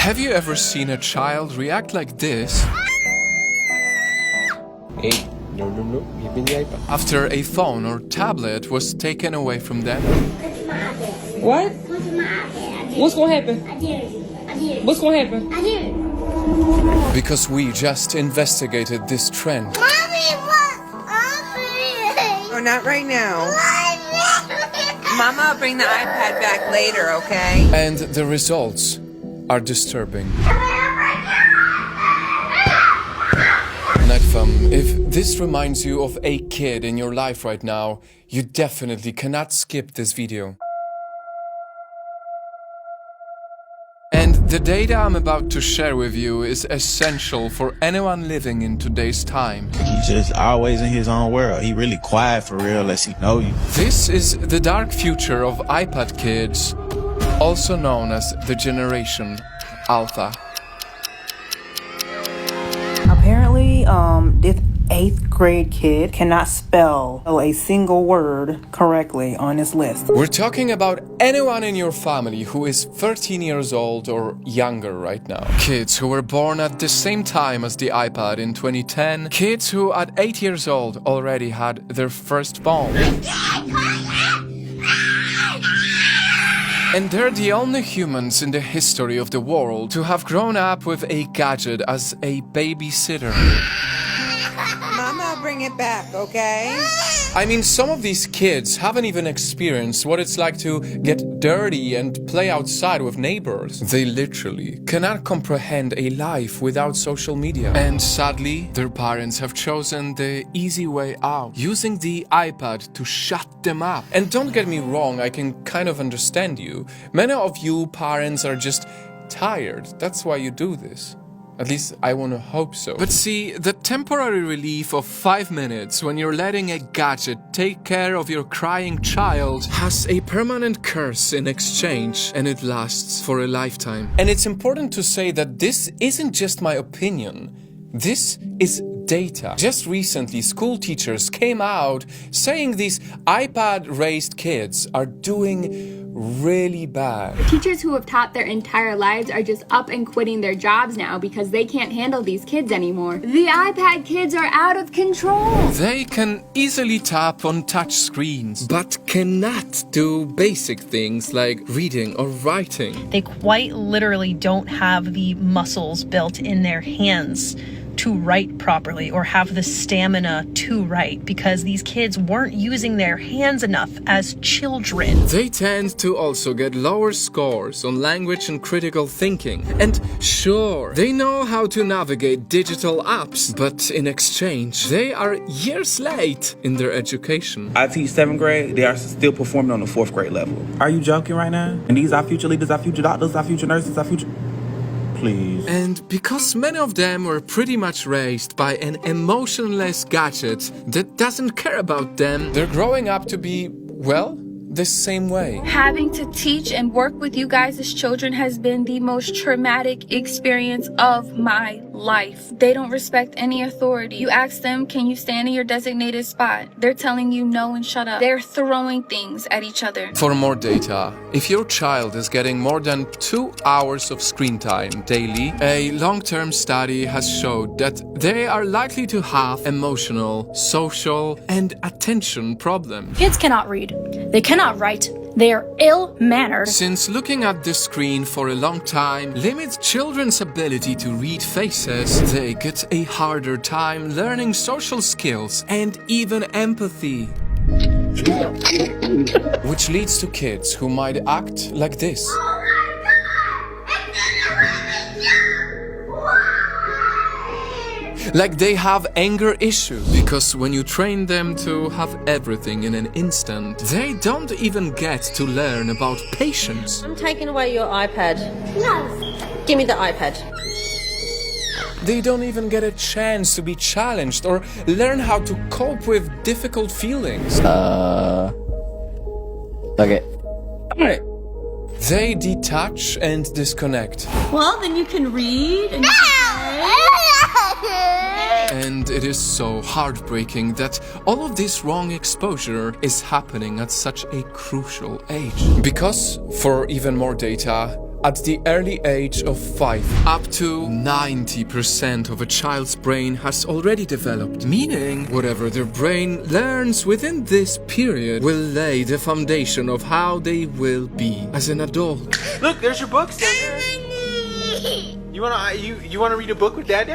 Have you ever seen a child react like this? Hey, no, give me the iPad. After a phone or tablet was taken away from them? What? What's gonna happen? What's gonna happen? Because we just investigated this trend. Mommy, what? Mommy. Oh, not right now. Mama, will bring the iPad back later, okay? And the results are disturbing. Netfam, if this reminds you of a kid in your life right now, you definitely cannot skip this video. And the data I'm about to share with you is essential for anyone living in today's time. He's just always in his own world. He really quiet for real unless he know you. This is the dark future of iPad kids, also known as the Generation Alpha. Apparently, this 8th grade kid cannot spell a single word correctly on this list. We're talking about anyone in your family who is 13 years old or younger right now. Kids who were born at the same time as the iPad in 2010. Kids who at 8 years old already had their first phone. And they're the only humans in the history of the world to have grown up with a gadget as a babysitter. Mama, I'll bring it back, okay? I mean, some of these kids haven't even experienced what it's like to get dirty and play outside with neighbors. They literally cannot comprehend a life without social media. And sadly, their parents have chosen the easy way out, using the iPad to shut them up. And don't get me wrong, I can kind of understand you. Many of you parents are just tired. That's why you do this. At least I want to hope so. But see, the temporary relief of 5 minutes when you're letting a gadget take care of your crying child has a permanent curse in exchange, and it lasts for a lifetime. And it's important to say that this isn't just my opinion. This is data. Just recently, school teachers came out saying these iPad-raised kids are doing really bad. Teachers who have taught their entire lives are just up and quitting their jobs now because they can't handle these kids anymore. The iPad kids are out of control. They can easily tap on touch screens, but cannot do basic things like reading or writing. They quite literally don't have the muscles built in their hands to write properly or have the stamina to write because these kids weren't using their hands enough as children. They tend to also get lower scores on language and critical thinking. And sure, they know how to navigate digital apps, but in exchange, they are years late in their education. I teach 7th grade, they are still performing on the 4th grade level. Are you joking right now? And these are future leaders, our future doctors, our future nurses, our future... Please. And because many of them were pretty much raised by an emotionless gadget that doesn't care about them, they're growing up to be, well, the same way. Having to teach and work with you guys as children has been the most traumatic experience of my life. They don't respect any authority. You ask them, can you stand in your designated spot? They're telling you no and shut up. They're throwing things at each other. For more data, if your child is getting more than 2 hours of screen time daily, a long-term study has showed that they are likely to have emotional, social, and attention problems. Kids cannot read. They cannot write. They are ill-mannered. Since looking at the screen for a long time limits children's ability to read faces, they get a harder time learning social skills and even empathy. Which leads to kids who might act like this. Like they have anger issues, because when you train them to have everything in an instant, they don't even get to learn about patience. I'm taking away your iPad. No. Give me the iPad. They don't even get a chance to be challenged or learn how to cope with difficult feelings. Okay. Alright. They detach and disconnect. Well, then you can read and And it is so heartbreaking that all of this wrong exposure is happening at such a crucial age. Because, for even more data, at the early age of 5. Up to 90% of a child's brain has already developed, meaning whatever their brain learns within this period will lay the foundation of how they will be as an adult. Look, there's your books down there. You wanna read a book with Dad?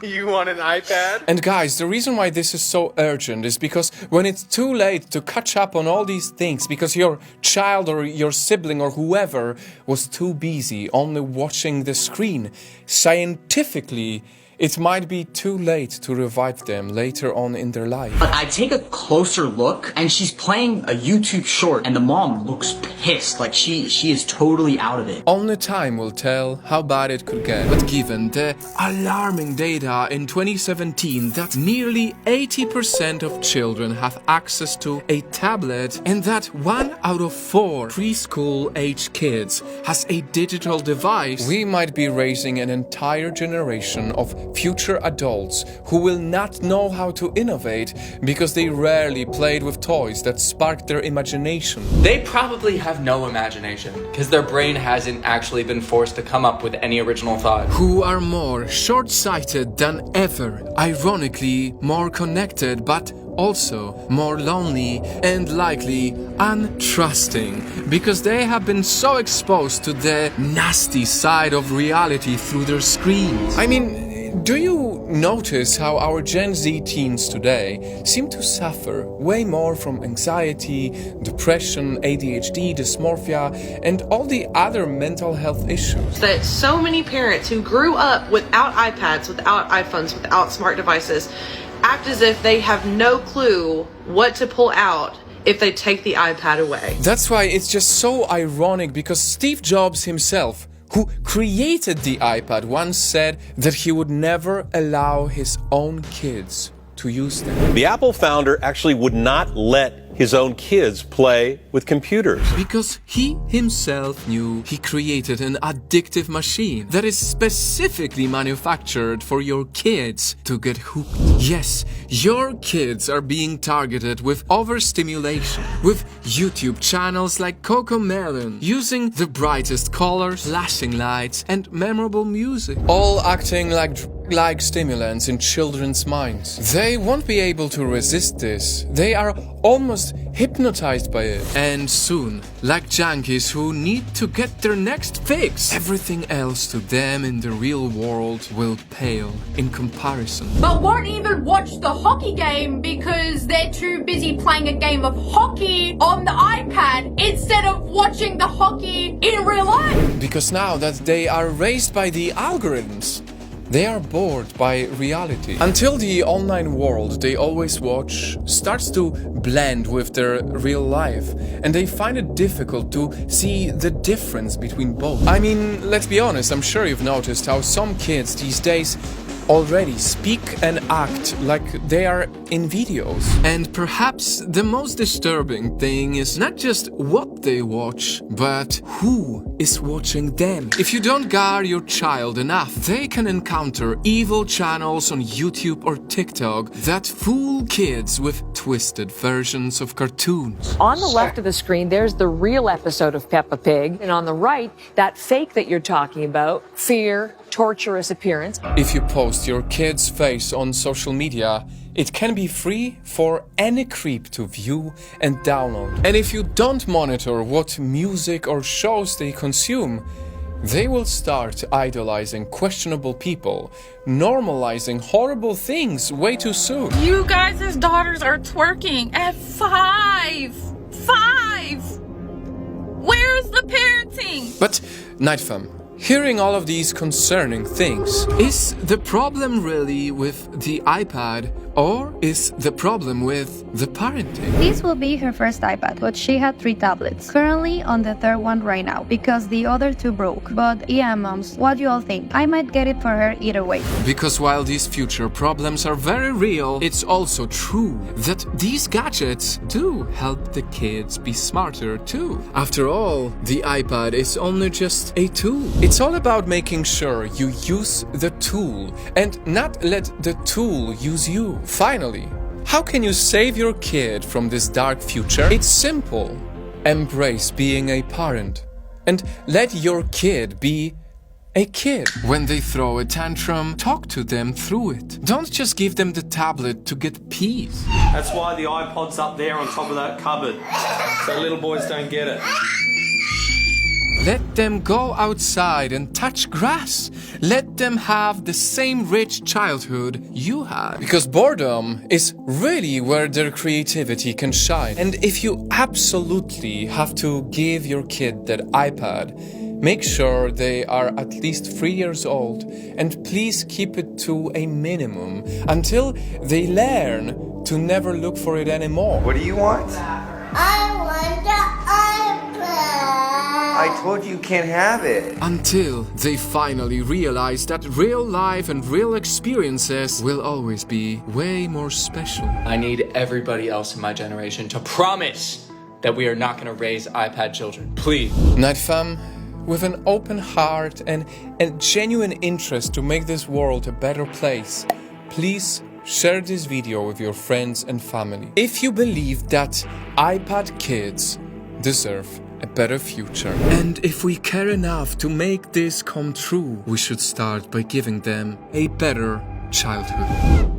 You want an iPad? And guys, the reason why this is so urgent is because when it's too late to catch up on all these things because your child or your sibling or whoever was too busy only watching the screen, scientifically, it might be too late to revive them later on in their life. But I take a closer look and she's playing a YouTube short and the mom looks pissed, like she is totally out of it. Only time will tell how bad it could get. But given the alarming data in 2017 that nearly 80% of children have access to a tablet and that 1 out of 4 preschool-age kids has a digital device, we might be raising an entire generation of future adults who will not know how to innovate because they rarely played with toys that sparked their imagination. They probably have no imagination because their brain hasn't actually been forced to come up with any original thought. Who are more short-sighted than ever, ironically more connected but also more lonely and likely untrusting because they have been so exposed to the nasty side of reality through their screens. I mean, do you notice how our Gen Z teens today seem to suffer way more from anxiety, depression, ADHD, dysmorphia, and all the other mental health issues? That so many parents who grew up without iPads, without iPhones, without smart devices, act as if they have no clue what to pull out if they take the iPad away. That's why it's just so ironic because Steve Jobs himself, who created the iPad, once said that he would never allow his own kids to use them. The Apple founder actually would not let his own kids play with computers. Because he himself knew he created an addictive machine that is specifically manufactured for your kids to get hooked. Yes, your kids are being targeted with overstimulation, with YouTube channels like CoComelon, using the brightest colors, flashing lights, and memorable music, all acting like stimulants in children's minds. They won't be able to resist this. They are almost hypnotized by it. And soon, like junkies who need to get their next fix, everything else to them in the real world will pale in comparison. But won't even watch the hockey game because they're too busy playing a game of hockey on the iPad instead of watching the hockey in real life. Because now that they are raised by the algorithms, they are bored by reality. Until the online world they always watch starts to blend with their real life, and they find it difficult to see the difference between both. I mean, let's be honest, I'm sure you've noticed how some kids these days already speak and act like they are in videos. And perhaps the most disturbing thing is not just what they watch, but who is watching them. If you don't guard your child enough, they can encounter evil channels on YouTube or TikTok that fool kids with twisted versions of cartoons. On the left of the screen, there's the real episode of Peppa Pig, and on the right, that fake that you're talking about, fear, torturous appearance. If you post your kid's face on social media, it can be free for any creep to view and download. And if you don't monitor what music or shows they consume, they will start idolizing questionable people, normalizing horrible things way too soon. You guys' daughters are twerking at 5. 5! Where's the parenting? But, Nightfam, hearing all of these concerning things, is the problem really with the iPad, or is the problem with the parenting? This will be her first iPad, but she had 3 tablets. Currently on the 3rd one right now, because the other 2 broke. But yeah, moms, what do you all think? I might get it for her either way. Because while these future problems are very real, it's also true that these gadgets do help the kids be smarter too. After all, the iPad is only just a tool. It's all about making sure you use the tool and not let the tool use you. Finally, how can you save your kid from this dark future? It's simple. embrace being a parent and let your kid be a kid. When they throw a tantrum, talk to them through it. Don't just give them the tablet to get peace. That's why the iPod's up there on top of that cupboard, so little boys don't get it. Let them go outside and touch grass. Let them have the same rich childhood you had. Because boredom is really where their creativity can shine. And if you absolutely have to give your kid that iPad, make sure they are at least 3 years old, and please keep it to a minimum until they learn to never look for it anymore. What do you want? I want the iPad. I told you can't have it. Until they finally realize that real life and real experiences will always be way more special. I need everybody else in my generation to promise that we are not going to raise iPad children. Please. Night fam, with an open heart and genuine interest to make this world a better place, please share this video with your friends and family. If you believe that iPad kids deserve a better future. And if we care enough to make this come true, we should start by giving them a better childhood.